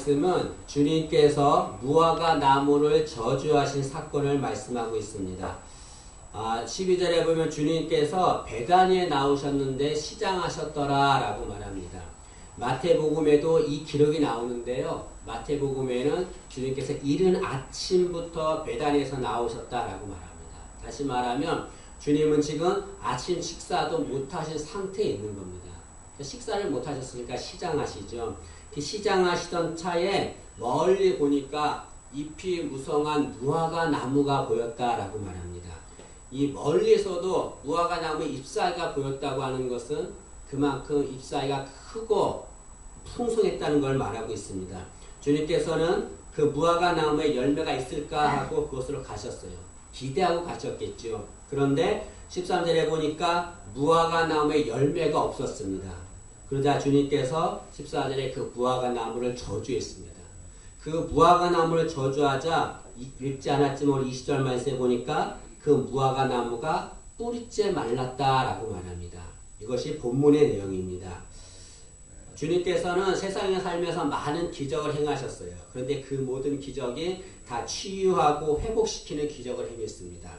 말씀은 주님께서 무화과 나무를 저주하신 사건을 말씀하고 있습니다. 12절에 보면 주님께서 베다니에 나오셨는데 시장하셨더라 라고 말합니다. 마태복음에도 이 기록이 나오는데요. 마태복음에는 주님께서 이른 아침부터 베다니에서 나오셨다라고 말합니다. 다시 말하면 주님은 지금 아침 식사도 못하신 상태에 있는 겁니다. 식사를 못하셨으니까 시장하시죠. 그 시장하시던 차에 멀리 보니까 잎이 무성한 무화과 나무가 보였다라고 말합니다. 이 멀리서도 무화과 나무 잎사귀가 보였다고 하는 것은 그만큼 잎사귀가 크고 풍성했다는 걸 말하고 있습니다. 주님께서는 그 무화과 나무에 열매가 있을까 하고 그곳으로 가셨어요. 기대하고 가셨겠죠. 그런데 13절에 보니까 무화과 나무에 열매가 없었습니다. 그러자 주님께서 14절에 그 무화과 나무를 저주했습니다. 그 무화과 나무를 저주하자 읽지 않았지만 20절 말씀에 보니까 그 무화과 나무가 뿌리째 말랐다라고 말합니다. 이것이 본문의 내용입니다. 주님께서는 세상에 살면서 많은 기적을 행하셨어요. 그런데 그 모든 기적이 다 치유하고 회복시키는 기적을 행했습니다.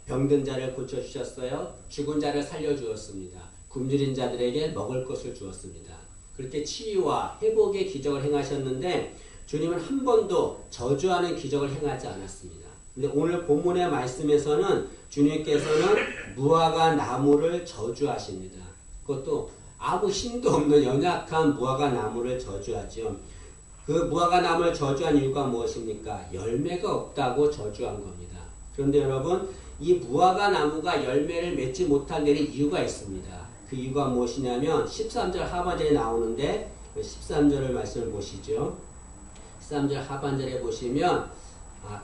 병든 자를 고쳐주셨어요. 죽은 자를 살려주었습니다. 굶주린 자들에게 먹을 것을 주었습니다. 그렇게 치유와 회복의 기적을 행하셨는데 주님은 한 번도 저주하는 기적을 행하지 않았습니다. 근데 오늘 본문의 말씀에서는 주님께서는 무화과 나무를 저주하십니다. 그것도 아무 힘도 없는 연약한 무화과 나무를 저주하죠. 그 무화과 나무를 저주한 이유가 무엇입니까? 열매가 없다고 저주한 겁니다. 그런데 여러분, 이 무화과 나무가 열매를 맺지 못한 데는 이유가 있습니다. 그 이유가 무엇이냐면 13절 하반절에 나오는데 13절을 말씀을 보시죠. 13절 하반절에 보시면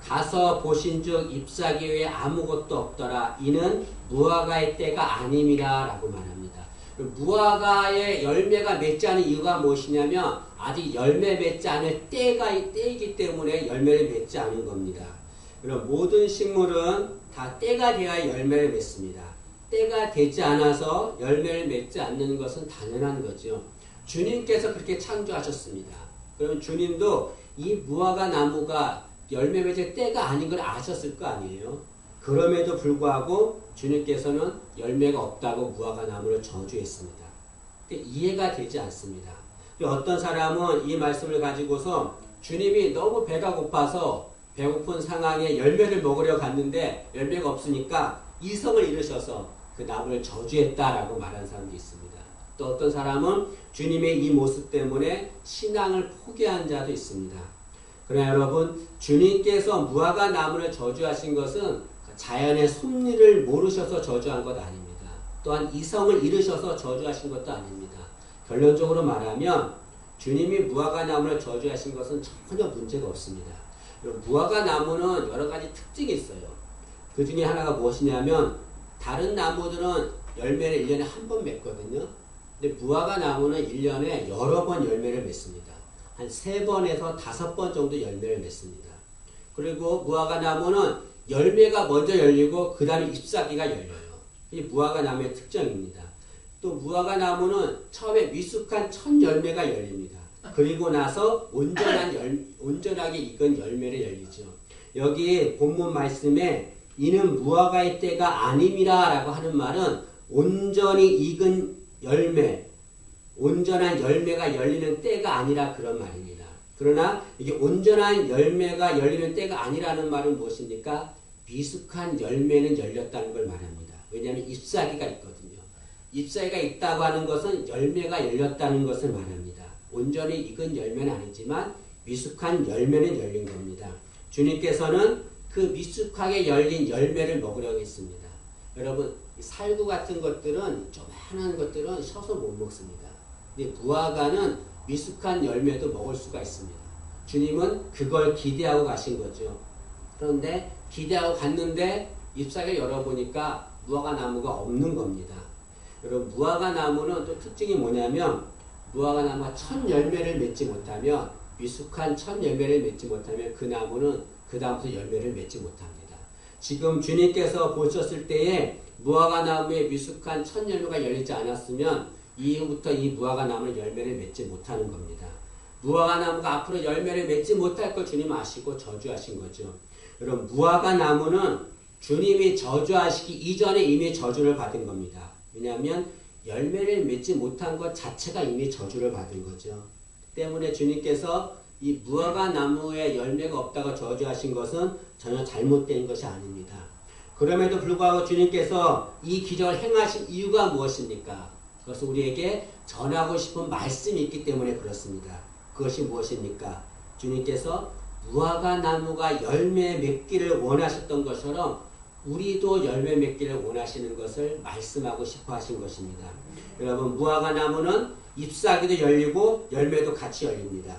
가서 보신즉 잎사귀 외에 아무것도 없더라. 이는 무화과의 때가 아님이라 라고 말합니다. 무화과의 열매가 맺지 않은 이유가 무엇이냐면 아직 열매 맺지 않을 때이기 때문에 열매를 맺지 않은 겁니다. 그럼 모든 식물은 다 때가 되어야 열매를 맺습니다. 때가 되지 않아서 열매를 맺지 않는 것은 당연한 거죠. 주님께서 그렇게 창조하셨습니다. 그럼 주님도 이 무화과 나무가 열매 맺을 때가 아닌 걸 아셨을 거 아니에요. 그럼에도 불구하고 주님께서는 열매가 없다고 무화과 나무를 저주했습니다. 이해가 되지 않습니다. 어떤 사람은 이 말씀을 가지고서 주님이 너무 배가 고파서 배고픈 상황에 열매를 먹으려 갔는데 열매가 없으니까 이성을 잃으셔서 그 나무를 저주했다라고 말하는 사람도 있습니다. 또 어떤 사람은 주님의 이 모습 때문에 신앙을 포기한 자도 있습니다. 그러나 여러분, 주님께서 무화과 나무를 저주하신 것은 자연의 섭리를 모르셔서 저주한 것 아닙니다. 또한 이성을 잃으셔서 저주하신 것도 아닙니다. 결론적으로 말하면 주님이 무화과 나무를 저주하신 것은 전혀 문제가 없습니다. 무화과 나무는 여러 가지 특징이 있어요. 그 중에 하나가 무엇이냐면 다른 나무들은 열매를 1년에 한 번 맺거든요. 근데 무화과 나무는 1년에 여러 번 열매를 맺습니다. 한 3번에서 5번 정도 열매를 맺습니다. 그리고 무화과 나무는 열매가 먼저 열리고 그 다음에 잎사귀가 열려요. 이 무화과 나무의 특징입니다. 또 무화과 나무는 처음에 미숙한 첫 열매가 열립니다. 그리고 나서 온전하게 익은 열매를 열리죠. 여기 본문 말씀에 이는 무화과의 때가 아님이라 라고 하는 말은 온전히 익은 열매, 온전한 열매가 열리는 때가 아니라 그런 말입니다. 그러나 이게 온전한 열매가 열리는 때가 아니라는 말은 무엇입니까? 미숙한 열매는 열렸다는 걸 말합니다. 왜냐하면 잎사귀가 있거든요. 잎사귀가 있다고 하는 것은 열매가 열렸다는 것을 말합니다. 온전히 익은 열매는 아니지만 미숙한 열매는 열린 겁니다. 주님께서는 그 미숙하게 열린 열매를 먹으려고 했습니다. 여러분, 살구 같은 것들은 조그마한 것들은 셔서 못 먹습니다. 근데 무화과는 미숙한 열매도 먹을 수가 있습니다. 주님은 그걸 기대하고 가신 거죠. 그런데 기대하고 갔는데 잎사귀를 열어보니까 무화과 나무가 없는 겁니다. 여러분, 무화과 나무는 또 특징이 뭐냐면 무화과 나무가 첫 열매를 맺지 못하면 미숙한 첫 열매를 맺지 못하면 그 나무는 그 다음부터 열매를 맺지 못합니다. 지금 주님께서 보셨을 때에 무화과 나무에 미숙한 첫 열매가 열리지 않았으면 이후부터 이 무화과 나무는 열매를 맺지 못하는 겁니다. 무화과 나무가 앞으로 열매를 맺지 못할 걸 주님 아시고 저주하신 거죠. 여러분 무화과 나무는 주님이 저주하시기 이전에 이미 저주를 받은 겁니다. 왜냐하면 열매를 맺지 못한 것 자체가 이미 저주를 받은 거죠. 때문에 주님께서 이 무화과 나무에 열매가 없다고 저주하신 것은 전혀 잘못된 것이 아닙니다. 그럼에도 불구하고 주님께서 이 기적을 행하신 이유가 무엇입니까? 그것은 우리에게 전하고 싶은 말씀이 있기 때문에 그렇습니다. 그것이 무엇입니까? 주님께서 무화과 나무가 열매 맺기를 원하셨던 것처럼 우리도 열매 맺기를 원하시는 것을 말씀하고 싶어 하신 것입니다. 여러분 무화과 나무는 잎사귀도 열리고 열매도 같이 열립니다.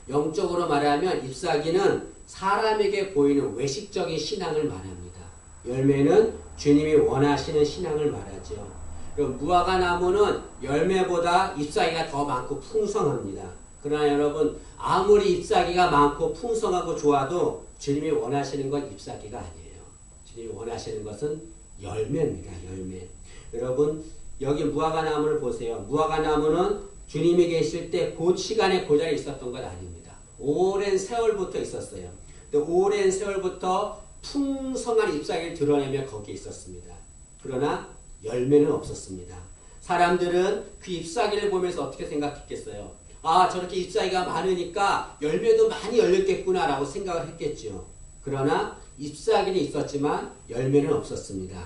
영적으로 말하면 잎사귀는 사람에게 보이는 외식적인 신앙을 말합니다. 열매는 주님이 원하시는 신앙을 말하죠. 무화과 나무는 열매보다 잎사귀가 더 많고 풍성합니다. 그러나 여러분 아무리 잎사귀가 많고 풍성하고 좋아도 주님이 원하시는 건 잎사귀가 아니에요. 주님이 원하시는 것은 열매입니다. 열매. 여러분 여기 무화과 나무를 보세요. 무화과 나무는 주님이 계실 때 그 시간에 그 자리에 있었던 것 아닙니다. 오랜 세월부터 있었어요. 오랜 세월부터 풍성한 잎사귀를 드러내며 거기에 있었습니다. 그러나 열매는 없었습니다. 사람들은 그 잎사귀를 보면서 어떻게 생각했겠어요? 아 저렇게 잎사귀가 많으니까 열매도 많이 열렸겠구나 라고 생각을 했겠죠. 그러나 잎사귀는 있었지만 열매는 없었습니다.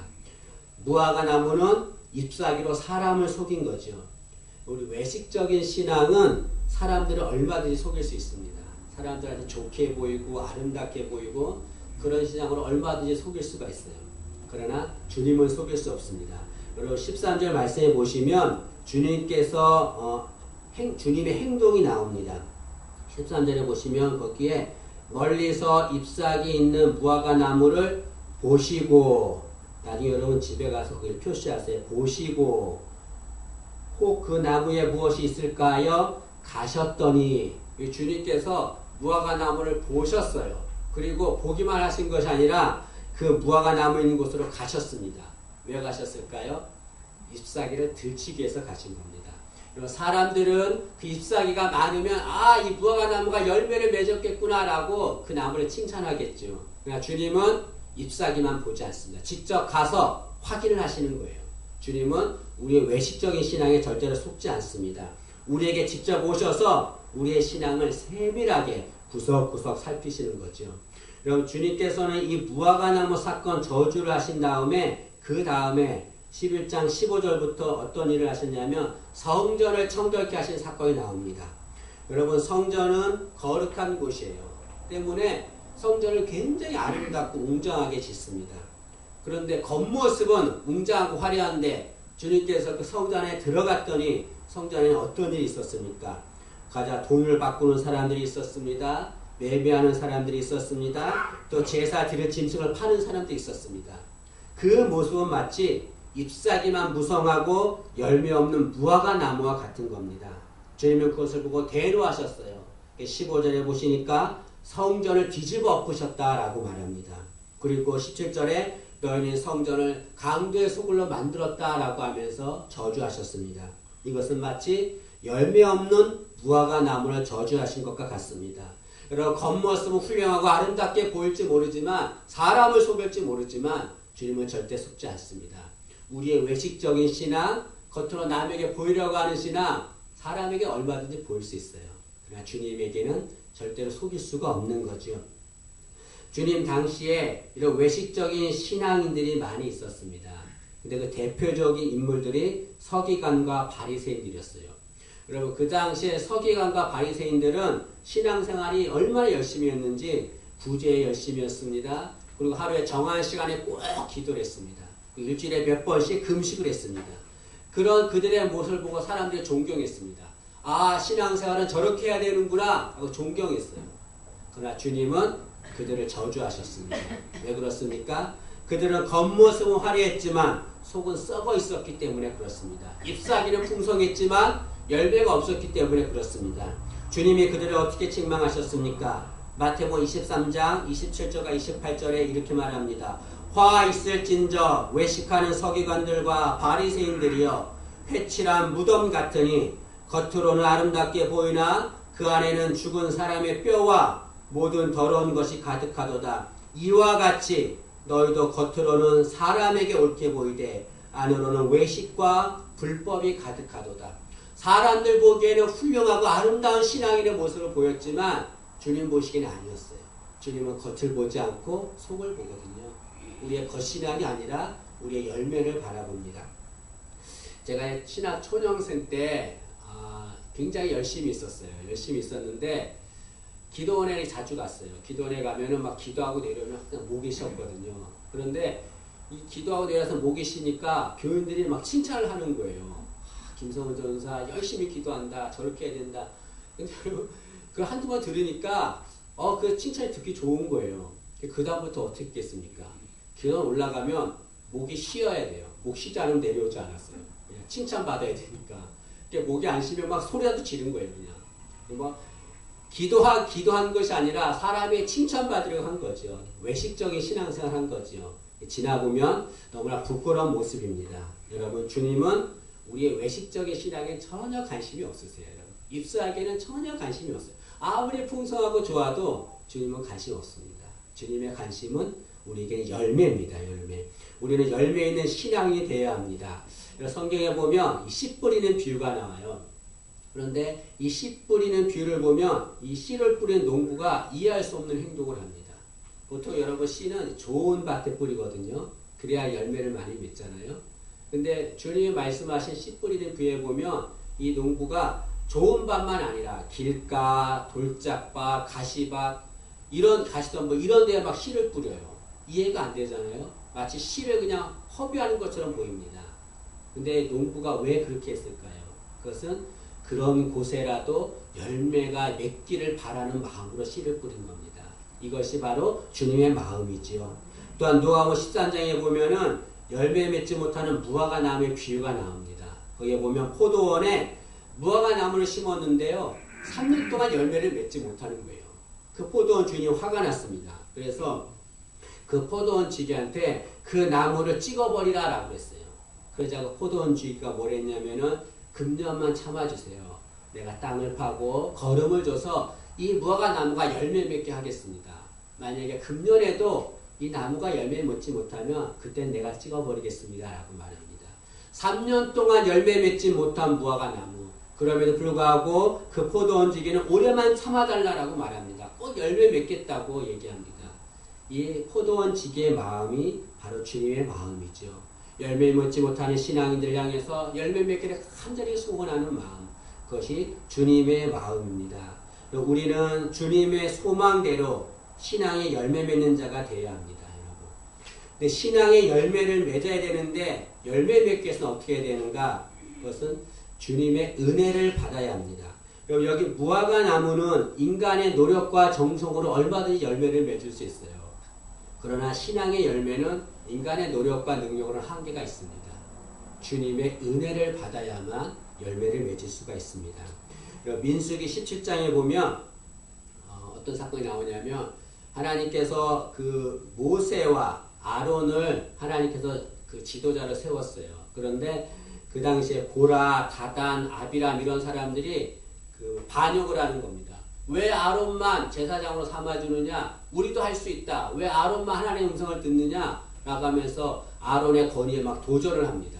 무화과 나무는 잎사귀로 사람을 속인 거죠. 우리 외식적인 신앙은 사람들을 얼마든지 속일 수 있습니다. 사람들한테 좋게 보이고 아름답게 보이고 그런 신앙으로 얼마든지 속일 수가 있어요. 그러나 주님은 속일 수 없습니다. 여러분 13절 말씀에 보시면 주님께서 주님의 행동이 나옵니다. 13절에 보시면 거기에 멀리서 잎사귀 있는 무화과 나무를 보시고 나중에 여러분 집에 가서 그걸 표시하세요. 보시고 혹 그 나무에 무엇이 있을까요? 가셨더니 주님께서 무화과 나무를 보셨어요. 그리고 보기만 하신 것이 아니라 그 무화과 나무 있는 곳으로 가셨습니다. 왜 가셨을까요? 잎사귀를 들치기 위해서 가신 겁니다. 사람들은 그 잎사귀가 많으면 이 무화과 나무가 열매를 맺었겠구나 라고 그 나무를 칭찬하겠죠. 그러나 주님은 잎사귀만 보지 않습니다. 직접 가서 확인을 하시는 거예요. 주님은 우리의 외식적인 신앙에 절대로 속지 않습니다. 우리에게 직접 오셔서 우리의 신앙을 세밀하게 구석구석 살피시는 거죠. 여러분 주님께서는 이 무화과 나무 사건 저주를 하신 다음에 그 다음에 11장 15절부터 어떤 일을 하셨냐면 성전을 청결케 하신 사건이 나옵니다. 여러분 성전은 거룩한 곳이에요. 때문에 성전을 굉장히 아름답고 웅장하게 짓습니다. 그런데 겉모습은 웅장하고 화려한데 주님께서 그 성전에 들어갔더니 성전에는 어떤 일이 있었습니까? 가자 돈을 바꾸는 사람들이 있었습니다. 매매하는 사람들이 있었습니다. 또 제사 드릴 짐승을 파는 사람들이 있었습니다. 그 모습은 마치 잎사귀만 무성하고 열매 없는 무화과 나무와 같은 겁니다. 주님은 그것을 보고 대노하셨어요. 15절에 보시니까 성전을 뒤집어 엎으셨다라고 말합니다. 그리고 17절에 너희는 성전을 강도의 소굴로 만들었다라고 하면서 저주하셨습니다. 이것은 마치 열매 없는 무화과 나무를 저주하신 것과 같습니다. 여러분 겉모습은 훌륭하고 아름답게 보일지 모르지만 사람을 속일지 모르지만 주님은 절대 속지 않습니다. 우리의 외식적인 신앙, 겉으로 남에게 보이려고 하는 신앙, 사람에게 얼마든지 보일 수 있어요. 그러나 주님에게는 절대로 속일 수가 없는 거죠. 주님 당시에 이런 외식적인 신앙인들이 많이 있었습니다. 근데 그 대표적인 인물들이 서기관과 바리새인들이었어요. 여러분 그 당시에 서기관과 바리새인들은 신앙생활이 얼마나 열심히 했는지 구제에 열심히 했습니다. 그리고 하루에 정한 시간에 꼭 기도를 했습니다. 일주일에 몇 번씩 금식을 했습니다. 그런 그들의 모습을 보고 사람들이 존경했습니다. 신앙생활은 저렇게 해야 되는구나 하고 존경했어요. 그러나 주님은 그들을 저주하셨습니다. 왜 그렇습니까? 그들은 겉모습은 화려했지만 속은 썩어 있었기 때문에 그렇습니다. 잎사귀는 풍성했지만 열매가 없었기 때문에 그렇습니다. 주님이 그들을 어떻게 책망하셨습니까? 마태복음 23장 27절과 28절에 이렇게 말합니다. 화 있을진저 외식하는 서기관들과 바리새인들이여 회칠한 무덤 같으니 겉으로는 아름답게 보이나 그 안에는 죽은 사람의 뼈와 모든 더러운 것이 가득하도다. 이와 같이 너희도 겉으로는 사람에게 옳게 보이되 안으로는 외식과 불법이 가득하도다. 사람들 보기에는 훌륭하고 아름다운 신앙인의 모습을 보였지만 주님 보시기에는 아니었어요. 주님은 겉을 보지 않고 속을 보거든요. 우리의 겉신앙이 아니라 우리의 열매를 바라봅니다. 제가 신학 초년생 때 굉장히 열심히 있었어요. 열심히 있었는데 기도원에 자주 갔어요. 기도원에 가면은 막 기도하고 내려오면 항상 목이 쉬었거든요. 그런데 이 기도하고 내려서 목이 쉬니까 교인들이 막 칭찬을 하는 거예요. 김성훈 전사 열심히 기도한다. 저렇게 해야 된다. 근데 그 한두 번 들으니까 그 칭찬이 듣기 좋은 거예요. 그 다음부터 어떻게 했겠습니까? 기도원 올라가면 목이 쉬어야 돼요. 목 쉬지 않으면 내려오지 않았어요. 그냥 칭찬받아야 되니까. 목이 안 쉬면 막 소리라도 지른 거예요. 그냥. 뭐 기도한 것이 아니라 사람의 칭찬받으려고 한 거죠. 외식적인 신앙생활 한 거죠. 지나보면 너무나 부끄러운 모습입니다. 여러분, 주님은 우리의 외식적인 신앙에 전혀 관심이 없으세요. 여러분. 입수하기에는 전혀 관심이 없어요. 아무리 풍성하고 좋아도 주님은 관심 없습니다. 주님의 관심은 우리에게 열매입니다. 열매. 우리는 열매 있는 신앙이 되어야 합니다. 성경에 보면 씨 뿌리는 비유가 나와요. 그런데 이 씨 뿌리는 비유를 보면 이 씨를 뿌리는 농부가 이해할 수 없는 행동을 합니다. 보통 여러분 씨는 좋은 밭에 뿌리거든요. 그래야 열매를 많이 맺잖아요. 근데 주님이 말씀하신 씨 뿌리는 비유에 보면 이 농부가 좋은 밭만 아니라 길가, 돌짝밭, 가시밭, 가시덤 이런 데에 막 씨를 뿌려요. 이해가 안 되잖아요. 마치 씨를 그냥 허비하는 것처럼 보입니다. 근데 농부가 왜 그렇게 했을까요? 그것은 그런 곳에라도 열매가 맺기를 바라는 마음으로 씨를 뿌린 겁니다. 이것이 바로 주님의 마음이지요. 또한 누가복음 13장에 보면은 열매 맺지 못하는 무화과 나무의 비유가 나옵니다. 거기에 보면 포도원에 무화과 나무를 심었는데요. 3년 동안 열매를 맺지 못하는 거예요. 그 포도원 주인이 화가 났습니다. 그래서 그 포도원 주인한테 그 나무를 찍어버리라 라고 했어요. 그러자 그 포도원 주인가 뭘 했냐면은 금년만 참아주세요. 내가 땅을 파고 거름을 줘서 이 무화과 나무가 열매 맺게 하겠습니다. 만약에 금년에도 이 나무가 열매 맺지 못하면 그땐 내가 찍어버리겠습니다. 라고 말합니다. 3년 동안 열매 맺지 못한 무화과 나무. 그럼에도 불구하고 그 포도원 주인은 올해만 참아달라고 말합니다. 꼭 열매 맺겠다고 얘기합니다. 이 포도원 지기의 마음이 바로 주님의 마음이죠. 열매 맺지 못하는 신앙인들 향해서 열매 맺기를 간절히 소원하는 마음. 그것이 주님의 마음입니다. 우리는 주님의 소망대로 신앙의 열매 맺는 자가 되어야 합니다. 여러분. 근데 신앙의 열매를 맺어야 되는데 열매 맺기 위해서는 어떻게 해야 되는가? 그것은 주님의 은혜를 받아야 합니다. 여기 무화과 나무는 인간의 노력과 정성으로 얼마든지 열매를 맺을 수 있어요. 그러나 신앙의 열매는 인간의 노력과 능력으로는 한계가 있습니다. 주님의 은혜를 받아야만 열매를 맺을 수가 있습니다. 민수기 17장에 보면 어떤 사건이 나오냐면 하나님께서 그 모세와 아론을 하나님께서 그 지도자로 세웠어요. 그런데 그 당시에 고라, 다단, 아비람 이런 사람들이 그 반역을 하는 겁니다. 왜 아론만 제사장으로 삼아주느냐? 우리도 할 수 있다. 왜 아론만 하나님의 음성을 듣느냐? 라고 하면서 아론의 권위에 막 도전을 합니다.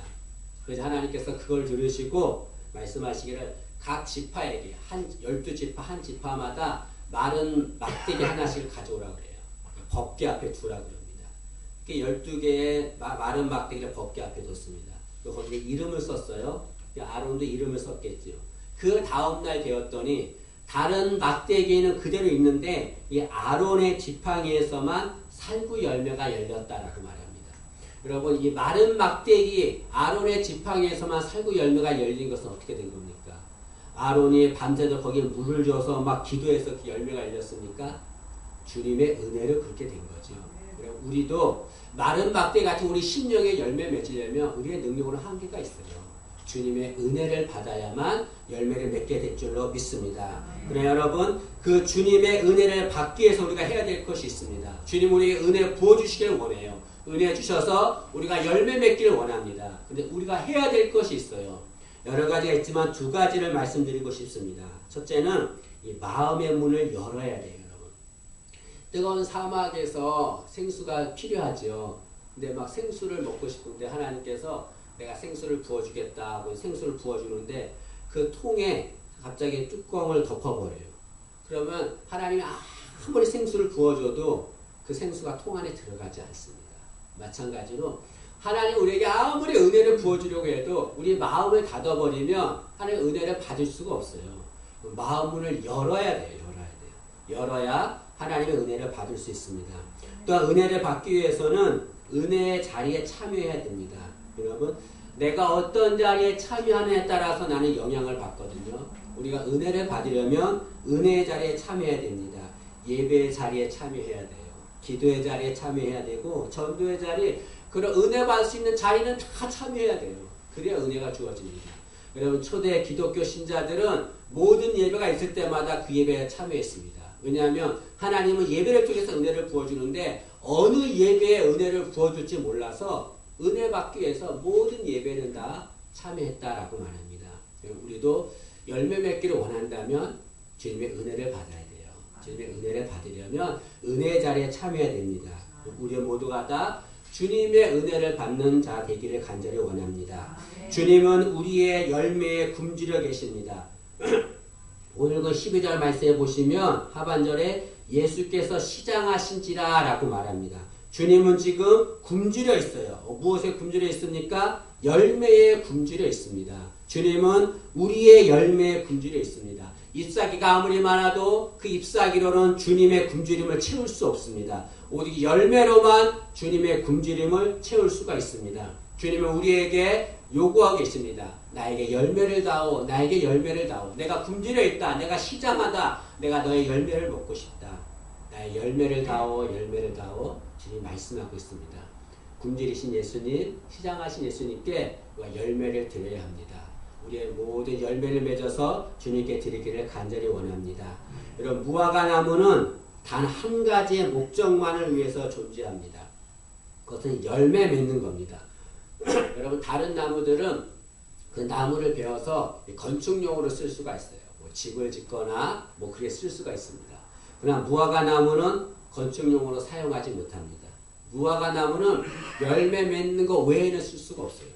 그래서 하나님께서 그걸 들으시고 말씀하시기를 각 지파에게 12지파 한 지파마다 마른 막대기 하나씩을 가져오라 그래요. 법궤 앞에 두라 그럽니다. 12개의 마른 막대기를 법궤 앞에 뒀습니다. 거기에 이름을 썼어요. 아론도 이름을 썼겠죠. 그 다음날 되었더니 다른 막대기에는 그대로 있는데 이 아론의 지팡이에서만 살구 열매가 열렸다라고 말합니다. 여러분, 이 마른 막대기 아론의 지팡이에서만 살구 열매가 열린 것은 어떻게 된 겁니까? 아론이 밤새도록 거기에 물을 줘서 막 기도해서 그 열매가 열렸습니까? 주님의 은혜로 그렇게 된 거죠. 우리도 마른 막대기 같은 우리 심령의 열매 맺으려면 우리의 능력으로 한계가 있어요. 주님의 은혜를 받아야만 열매를 맺게 될 줄로 믿습니다. 그러나 여러분, 그 주님의 은혜를 받기 위해서 우리가 해야 될 것이 있습니다. 주님 우리에게 은혜 부어주시길 원해요. 은혜 주셔서 우리가 열매 맺기를 원합니다. 근데 우리가 해야 될 것이 있어요. 여러 가지가 있지만 두 가지를 말씀드리고 싶습니다. 첫째는 이 마음의 문을 열어야 돼요, 여러분. 뜨거운 사막에서 생수가 필요하죠. 근데 막 생수를 먹고 싶은데 하나님께서 내가 생수를 부어주겠다 하고 생수를 부어주는데 그 통에 갑자기 뚜껑을 덮어버려요. 그러면 하나님이 아무리 생수를 부어줘도 그 생수가 통 안에 들어가지 않습니다. 마찬가지로 하나님 우리에게 아무리 은혜를 부어주려고 해도 우리 마음을 닫아버리면 하나님 은혜를 받을 수가 없어요. 마음 문을 열어야 돼요. 열어야 하나님의 은혜를 받을 수 있습니다. 또한 은혜를 받기 위해서는 은혜의 자리에 참여해야 됩니다. 여러분, 내가 어떤 자리에 참여하느냐에 따라서 나는 영향을 받거든요. 우리가 은혜를 받으려면 은혜의 자리에 참여해야 됩니다. 예배의 자리에 참여해야 돼요. 기도의 자리에 참여해야 되고 전도의 자리, 그런 은혜 받을 수 있는 자리는 다 참여해야 돼요. 그래야 은혜가 주어집니다. 여러분, 초대 기독교 신자들은 모든 예배가 있을 때마다 그 예배에 참여했습니다. 왜냐하면 하나님은 예배를 통해서 은혜를 부어주는데 어느 예배에 은혜를 부어줄지 몰라서 은혜 받기 위해서 모든 예배는 다 참여했다라고 말합니다. 우리도 열매 맺기를 원한다면 주님의 은혜를 받아야 돼요. 주님의 은혜를 받으려면 은혜의 자리에 참여해야 됩니다. 우리 모두가 다 주님의 은혜를 받는 자 되기를 간절히 원합니다. 주님은 우리의 열매에 굶주려 계십니다. 오늘 그 12절 말씀에 보시면 하반절에 예수께서 시장하신지라 라고 말합니다. 주님은 지금 굶주려 있어요. 무엇에 굶주려 있습니까? 열매에 굶주려 있습니다. 주님은 우리의 열매에 굶주려 있습니다. 잎사귀가 아무리 많아도 그 잎사귀로는 주님의 굶주림을 채울 수 없습니다. 오직 열매로만 주님의 굶주림을 채울 수가 있습니다. 주님은 우리에게 요구하고 계십니다. 나에게 열매를 다오, 나에게 열매를 다오. 내가 굶주려 있다, 내가 시장하다, 내가 너의 열매를 먹고 싶다. 나의 열매를 다오, 열매를 다오. 주님 말씀하고 있습니다. 굶주리신 예수님, 시장하신 예수님께 우리가 열매를 드려야 합니다. 우리의 모든 열매를 맺어서 주님께 드리기를 간절히 원합니다. 여러분, 무화과 나무는 단 한 가지의 목적만을 위해서 존재합니다. 그것은 열매 맺는 겁니다. 여러분, 다른 나무들은 그 나무를 베어서 건축용으로 쓸 수가 있어요. 뭐 집을 짓거나 뭐 그렇게 쓸 수가 있습니다. 그러나 무화과 나무는 건축용으로 사용하지 못합니다. 무화과 나무는 열매 맺는 것 외에는 쓸 수가 없어요.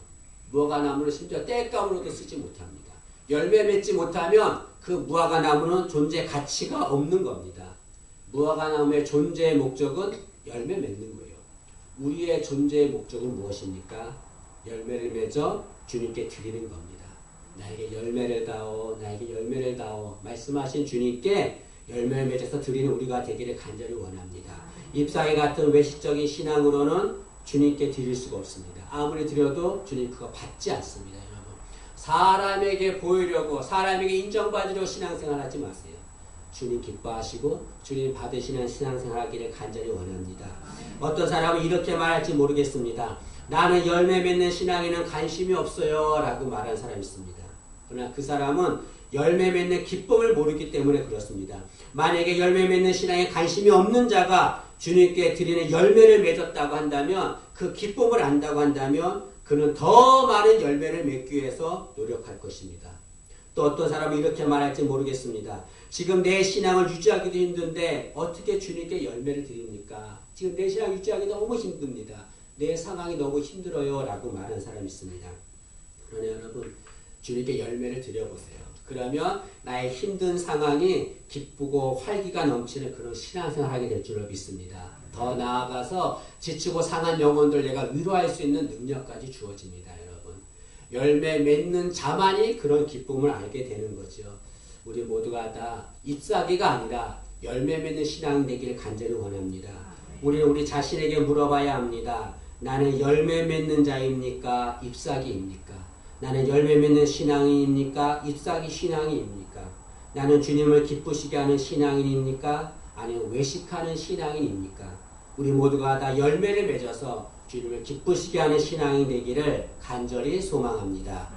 무화과 나무는 심지어 땔감으로도 쓰지 못합니다. 열매 맺지 못하면 그 무화과 나무는 존재 가치가 없는 겁니다. 무화과 나무의 존재의 목적은 열매 맺는 거예요. 우리의 존재의 목적은 무엇입니까? 열매를 맺어 주님께 드리는 겁니다. 나에게 열매를 다오, 나에게 열매를 다오. 말씀하신 주님께 열매를 맺어서 드리는 우리가 되기를 간절히 원합니다. 잎사귀 같은 외식적인 신앙으로는 주님께 드릴 수가 없습니다. 아무리 드려도 주님 그거 받지 않습니다. 여러분, 사람에게 보이려고, 사람에게 인정받으려고 신앙생활 하지 마세요. 주님 기뻐하시고 주님 받으시는 신앙생활 하기를 간절히 원합니다. 어떤 사람은 이렇게 말할지 모르겠습니다. 나는 열매 맺는 신앙에는 관심이 없어요 라고 말하는 사람이 있습니다. 그러나 그 사람은 열매 맺는 기쁨을 모르기 때문에 그렇습니다. 만약에 열매 맺는 신앙에 관심이 없는 자가 주님께 드리는 열매를 맺었다고 한다면, 그 기쁨을 안다고 한다면 그는 더 많은 열매를 맺기 위해서 노력할 것입니다. 또 어떤 사람은 이렇게 말할지 모르겠습니다. 지금 내 신앙을 유지하기도 힘든데 어떻게 주님께 열매를 드립니까? 지금 내 신앙 유지하기 너무 힘듭니다. 내 상황이 너무 힘들어요 라고 말하는 사람이 있습니다. 그러나 여러분, 주님께 열매를 드려보세요. 그러면 나의 힘든 상황이 기쁘고 활기가 넘치는 그런 신앙생활을 하게 될 줄로 믿습니다. 더 나아가서 지치고 상한 영혼들 내가 위로할 수 있는 능력까지 주어집니다. 여러분, 열매 맺는 자만이 그런 기쁨을 알게 되는 거죠. 우리 모두가 다 잎사귀가 아니라 열매 맺는 신앙 되기를 간절히 원합니다. 우리는 우리 자신에게 물어봐야 합니다. 나는 열매 맺는 자입니까? 잎사귀입니까? 나는 열매 맺는 신앙인입니까? 잎사귀 신앙인입니까? 나는 주님을 기쁘시게 하는 신앙인입니까? 아니면 외식하는 신앙인입니까? 우리 모두가 다 열매를 맺어서 주님을 기쁘시게 하는 신앙인 되기를 간절히 소망합니다.